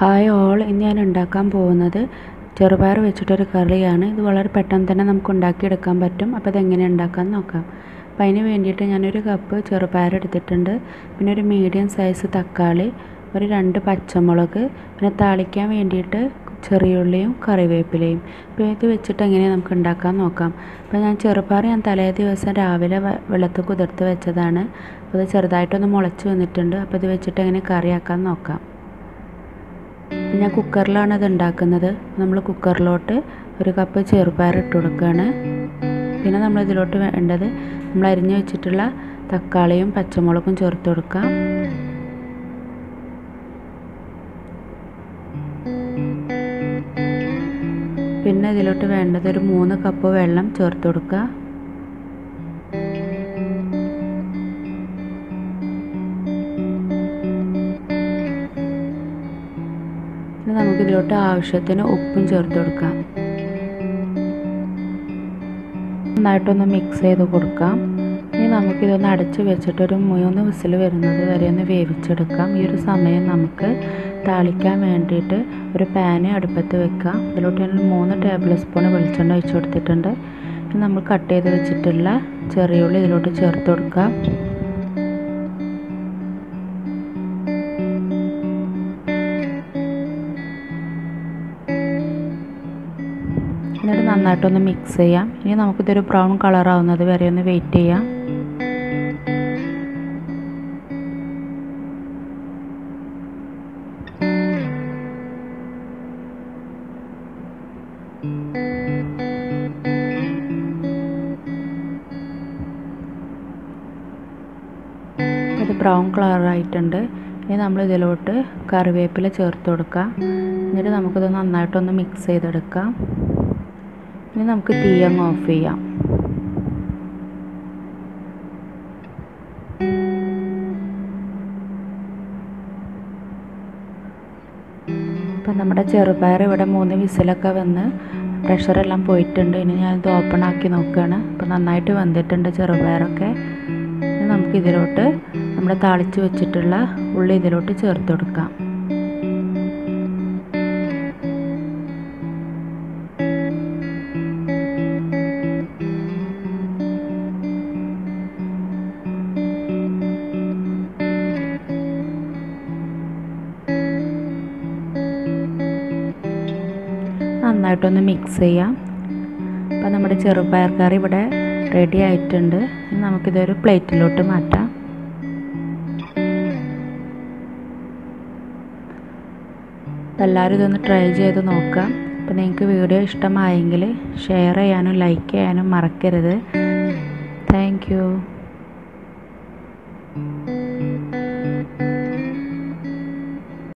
Hi all, ഇന്ന് ഞാൻ ഉണ്ടാക്കാൻ പോകുന്നത് ചെറുപയർ വെച്ചിട്ടൊരു കറിയാണ്. ഇത് വളരെ പെട്ടെന്ന് തന്നെ നമുക്ക് ഉണ്ടാക്കിയെടുക്കാൻ പറ്റും. അപ്പോൾ ഇതെങ്ങനെ ഉണ്ടാക്കാമെന്ന് നോക്കാം. അപ്പോൾ അതിന് വേണ്ടിയിട്ട് ഞാനൊരു കപ്പ് ചെറുപയർ എടുത്തിട്ടുണ്ട്. പിന്നെ ഒരു മീഡിയം സൈസ് തക്കാളി, ഒരു 2 പച്ചമുളക്, പിന്നെ താളിക്കാൻ വേണ്ടിയിട്ട് ചെറിയുള്ളിയും കറിവേപ്പിലയും. അപ്പോൾ ഇത് വെച്ചിട്ട് എങ്ങനെയാണ് നമുക്ക് ഉണ്ടാക്കാൻ നോക്കാം. അപ്പോൾ ചെറുപയർ തലേ ദിവസം രാവിലെ വെള്ളത്തിൽ കുതിർത്ത് വെച്ചതാണ്. അപ്പോൾ ഇത് ചെറുതായിട്ടൊന്ന് മുളച്ച് വന്നിട്ടുണ്ട്. അപ്പോൾ ഇത് വെച്ചിട്ട് എങ്ങനെ കറിയാക്കാൻ നോക്കാം. ഞാൻ കുക്കറിലാണ് ഇത് ഉണ്ടാക്കുന്നത്. നമ്മൾ കുക്കറിലോട്ട് ഒരു കപ്പ് ചെറുപയർ ഇട്ട് കൊടുക്കുകയാണ്. പിന്നെ നമ്മൾ ഇതിലോട്ട് വേണ്ടത് നമ്മൾ അരിഞ്ഞു വെച്ചിട്ടുള്ള തക്കാളിയും പച്ചമുളകും ചേർത്ത് കൊടുക്കാം. പിന്നെ ഇതിലോട്ട് വേണ്ടത് ഒരു 3 കപ്പ് വെള്ളം ചേർത്ത് കൊടുക്കുക. നമുക്കിതിലോട്ട് ആവശ്യത്തിന് ഉപ്പും ചേർത്ത് കൊടുക്കാം. നന്നായിട്ടൊന്ന് മിക്സ് ചെയ്ത് കൊടുക്കാം. ഇനി നമുക്കിതൊന്ന് അടച്ച് വെച്ചിട്ട് ഒരു 3 വിസിൽ വരുന്നത് വരെ ഒന്ന് വേവിച്ചെടുക്കാം. ഈ ഒരു സമയം നമുക്ക് താളിക്കാൻ വേണ്ടിയിട്ട് ഒരു പാന് അടുപ്പത്ത് വെക്കാം. ഇതിലോട്ട് ഞാൻ 3 ടേബിൾ സ്പൂൺ വെളിച്ചെണ്ണ ഒഴിച്ച് കൊടുത്തിട്ടുണ്ട്. ഇനി നമ്മൾ കട്ട് ചെയ്ത് വെച്ചിട്ടുള്ള ചെറിയുള്ളി ഇതിലോട്ട് ചേർത്ത് കൊടുക്കാം. എന്നിട്ട് നന്നായിട്ടൊന്ന് മിക്സ് ചെയ്യാം. ഇനി നമുക്കിതൊരു ബ്രൗൺ കളറാവുന്നത് വരെ ഒന്ന് വെയിറ്റ് ചെയ്യാം. ഇത് ബ്രൗൺ കളറായിട്ടുണ്ട്. ഇനി നമ്മൾ ഇതിലോട്ട് കറിവേപ്പില ചേർത്ത് കൊടുക്കാം. എന്നിട്ട് നമുക്കിത് നന്നായിട്ടൊന്ന് മിക്സ് ചെയ്തെടുക്കാം. ഇനി നമുക്ക് തീ അങ്ങ് ഓഫ് ചെയ്യാം. ഇപ്പം നമ്മുടെ ചെറുപയർ ഇവിടെ 3 വിസിലൊക്കെ വന്ന് പ്രഷറെല്ലാം പോയിട്ടുണ്ട്. ഇനി ഞാനിത് ഓപ്പൺ ആക്കി നോക്കുകയാണ്. അപ്പം നന്നായിട്ട് വെന്തിട്ടുണ്ട് ചെറുപയറൊക്കെ. ഇനി നമുക്കിതിലോട്ട് നമ്മൾ താളിച്ച് വെച്ചിട്ടുള്ള ഉള്ളി ഇതിലോട്ട് ചേർത്ത് കൊടുക്കാം. നന്നായിട്ടൊന്ന് മിക്സ് ചെയ്യാം. അപ്പോൾ നമ്മുടെ ചെറുപയർ കറി ഇവിടെ റെഡി ആയിട്ടുണ്ട്. നമുക്കിതൊരു പ്ലേറ്റിലോട്ട് മാറ്റാം. എല്ലാവരും ഇതൊന്ന് ട്രൈ ചെയ്ത് നോക്കാം. അപ്പോൾ നിങ്ങൾക്ക് വീഡിയോ ഇഷ്ടമായെങ്കിൽ ഷെയർ ചെയ്യാനും ലൈക്ക് ചെയ്യാനും മറക്കരുത്. Thank you.